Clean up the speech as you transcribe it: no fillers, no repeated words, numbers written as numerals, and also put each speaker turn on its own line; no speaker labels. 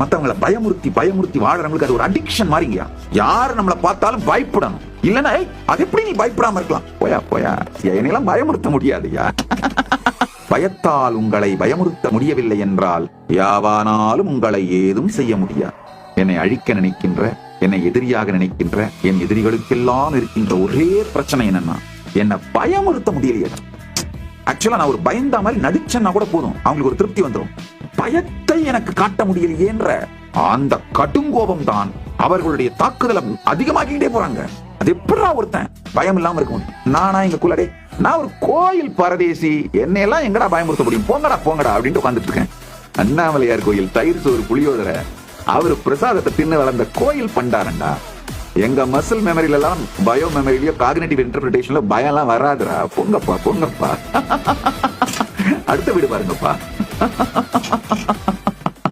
மத்தவங்களை பயமுறுத்தி பயமுறுத்தி வாழறவங்களுக்கு அது ஒரு அடிக்ஷன் மாதிரிங்கயா. யாரு நம்மளை பார்த்தாலும் பயப்படணும். இல்லன்னா அது எப்படி நீ பயப்படாம இருக்கலாம்? போயா போயா, என்னெல்லாம் பயமுறுத்த முடியாதுயா. பயத்தால் உங்களை பயமுறுத்த முடியவில்லை என்றால் யாவானாலும் உங்களை ஏதும் செய்ய முடியாது. என்னை அழிக்க நினைக்கின்ற, என்னை எதிரியாக நினைக்கின்ற என் எதிரிகளுக்கெல்லாம் இருக்கின்ற ஒரே பிரச்சனை என்னன்னா, என்னை பயமுறுத்த முடியலையே. ஆக்சுவலா நான் ஒரு பயந்தா மாதிரி நடிச்சேன்னா கூட போதும், அவங்களுக்கு ஒரு திருப்தி வந்துடும். பயத்தை எனக்கு காட்ட முடியலையேன்ற அந்த கடுங்கோபம் தான் அவர்களுடைய தாக்குதலை அதிகமாக்கிட்டே போறாங்க. அது எப்படா ஒருத்தன் பயம் இல்லாம இருக்க முடியும்? நானா எங்க குலடே, நான் ஒரு கோயில் பரதேசி, என்னையெல்லாம் எங்கடா பயமுறுத்த முடியும்? போங்கடா போங்கடா அப்படின்ட்டு உட்காந்துட்டு இருக்கேன். அண்ணாமலையார் கோயில் தயிர் சோறு புளியோதரை அவர் பிரசாதத்தை தின்னு வளர்ந்த கோயில் பண்டாரண்டா. எங்க மசில் மெமரியில எல்லாம் பயோ மெமரியிலயோ காக்னிட்டிவ் இன்டர்பிரிட்டேஷன்ல பயம் எல்லாம் வராதுடா. போங்கப்பா போங்கப்பா. அடுத்த வீடு பாருங்கப்பா.